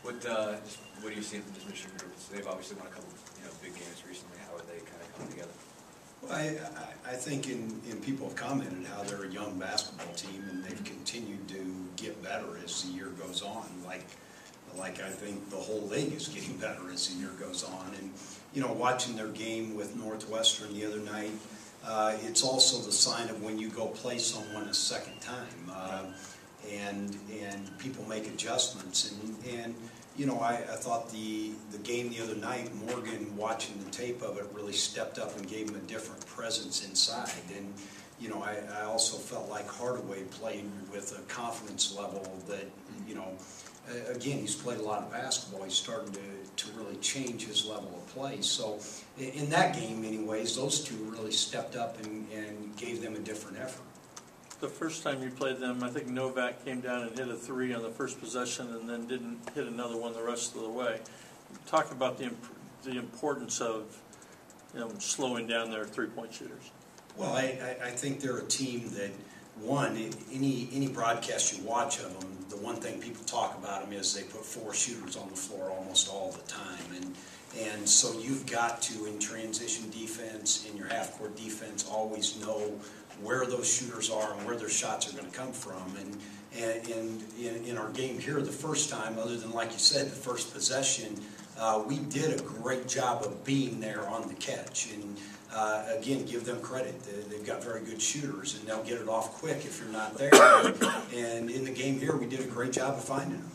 What do you see from this Michigan group? They've obviously won a couple, big games recently. How are they kind of coming together? Well, I think in people have commented how they're a young basketball team, and they've continued to get better as the year goes on. Like I think the whole league is getting better as the year goes on. And watching their game with Northwestern the other night, it's also the sign of when you go play someone a second time, and people make adjustments. And I thought the game the other night, Morgan, watching the tape of it, really stepped up and gave him a different presence inside. And I also felt like Hardaway played with a confidence level that, again, he's played a lot of basketball. He's starting to really change his level of play. So in that game, anyways, those two really stepped up and gave them a different effort. The first time you played them, I think Novak came down and hit a three on the first possession and then didn't hit another one the rest of the way. Talk about the importance of slowing down their three-point shooters. Well, I think they're a team that, one, any broadcast you watch of them, the one thing people talk about them is they put four shooters on the floor almost all the time. And so you've got to, in transition defense, in your half-court defense, always know where those shooters are and where their shots are going to come from. And in our game here the first time, other than, like you said, the first possession, we did a great job of being there on the catch. And again, give them credit. They've got very good shooters, and they'll get it off quick if you're not there. And in the game here, we did a great job of finding them.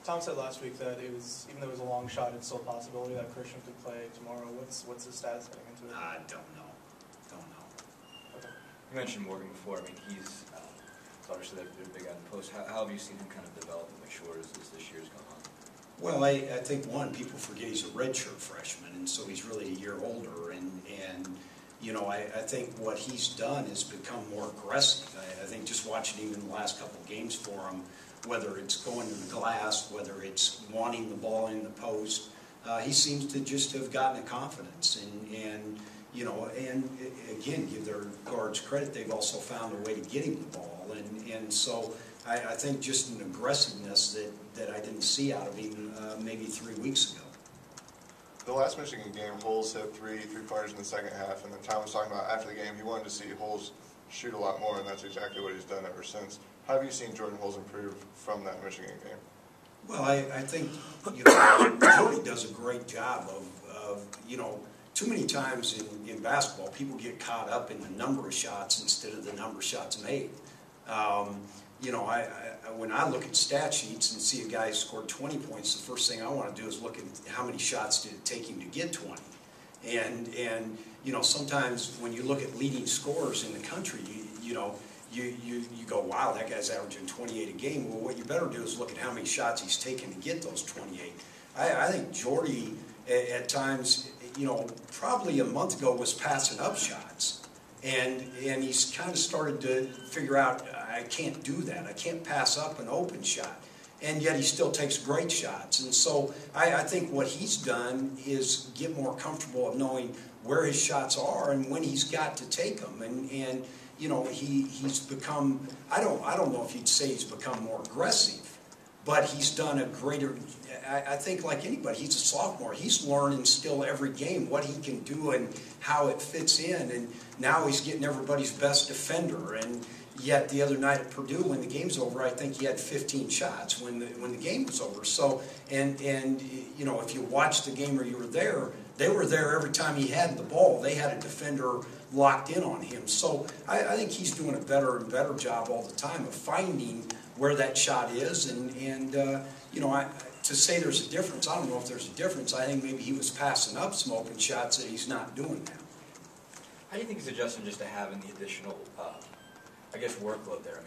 Tom said last week that even though it was a long shot, it's still a possibility that Christian could play tomorrow. What's his status heading into it? I don't know. Okay. You mentioned Morgan before. I mean, he's obviously they're big on the post. How have you seen him kind of develop and mature as this year's gone on? Well, I think, one, people forget he's a redshirt freshman, and so he's really a year older. And I think what he's done is become more aggressive. I think just watching him in the last couple of games for him, whether it's going to the glass, whether it's wanting the ball in the post, he seems to just have gotten a confidence. And again, give their guards credit, they've also found a way to get him the ball. And so I think just an aggressiveness that I didn't see out of him maybe 3 weeks ago. The last Michigan game, Holes hit three-pointers in the second half, and then Tom was talking about after the game he wanted to see Holes shoot a lot more, and that's exactly what he's done ever since. How have you seen Jordan Holes improve from that Michigan game? Well, I think Jordy does a great job of too many times in basketball, people get caught up in the number of shots instead of the number of shots made. When I look at stat sheets and see a guy scored 20 points, the first thing I want to do is look at how many shots did it take him to get 20. And sometimes when you look at leading scorers in the country, you go, wow, that guy's averaging 28 a game. Well, what you better do is look at how many shots he's taken to get those 28. I think Jordy at times, probably a month ago was passing up shots. And he's kind of started to figure out, I can't do that. I can't pass up an open shot. And yet he still takes great shots. And so I think what he's done is get more comfortable of knowing where his shots are and when he's got to take them. And he's become, I don't know if you'd say he's become more aggressive, but he's done a greater, I think like anybody, he's a sophomore. He's learning still every game what he can do and how it fits in. And now he's getting everybody's best defender. And yet the other night at Purdue, when the game's over, I think he had 15 shots when the game was over. So, and if you watched the game or you were there, they were there every time he had the ball. They had a defender locked in on him. So I think he's doing a better and better job all the time of finding where that shot is. And to say there's a difference, I don't know if there's a difference. I think maybe he was passing up some open shots that he's not doing now. How do you think he's adjusting just to having the additional, workload there? I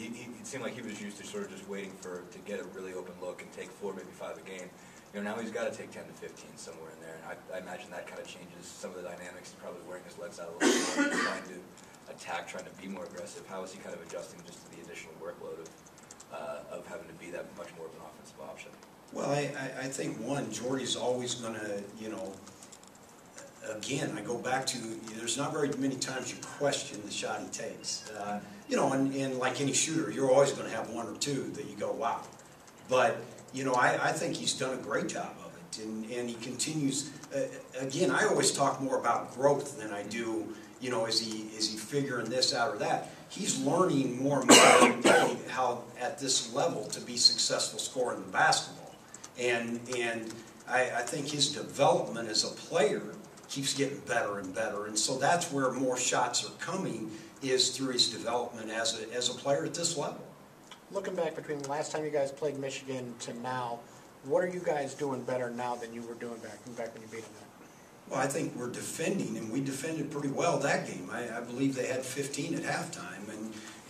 mean, it seemed like he was used to sort of just waiting to get a really open look and take 4, maybe 5 a game. Now he's got to take 10 to 15 somewhere in there, and I imagine that kind of changes some of the dynamics. He's probably wearing his legs out a little bit more, trying to attack, trying to be more aggressive. How is he kind of adjusting just to the additional workload of having to be that much more of an offensive option? Well, I think, one, Jordy's always going to, again, I go back to, there's not very many times you question the shot he takes. And like any shooter, you're always going to have one or two that you go, wow. But, I think he's done a great job of it, and he continues. Again, I always talk more about growth than I do, is he figuring this out or that. He's learning more and more every day how at this level to be successful scoring the basketball, and I think his development as a player keeps getting better and better, and so that's where more shots are coming, is through his development as a player at this level. Looking back between the last time you guys played Michigan to now, what are you guys doing better now than you were doing back when you beat them? Well, I think we're defending, and we defended pretty well that game. I believe they had 15 at halftime,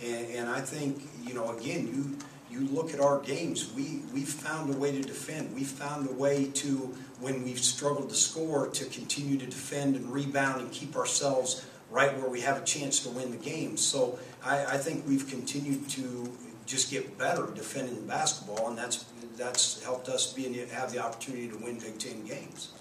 and I think, again, you look at our games, we've found a way to defend. We've found a way to, when we've struggled to score, to continue to defend and rebound and keep ourselves right where we have a chance to win the game. So I think we've continued to just get better defending the basketball, and that's helped us have the opportunity to win Big Ten games.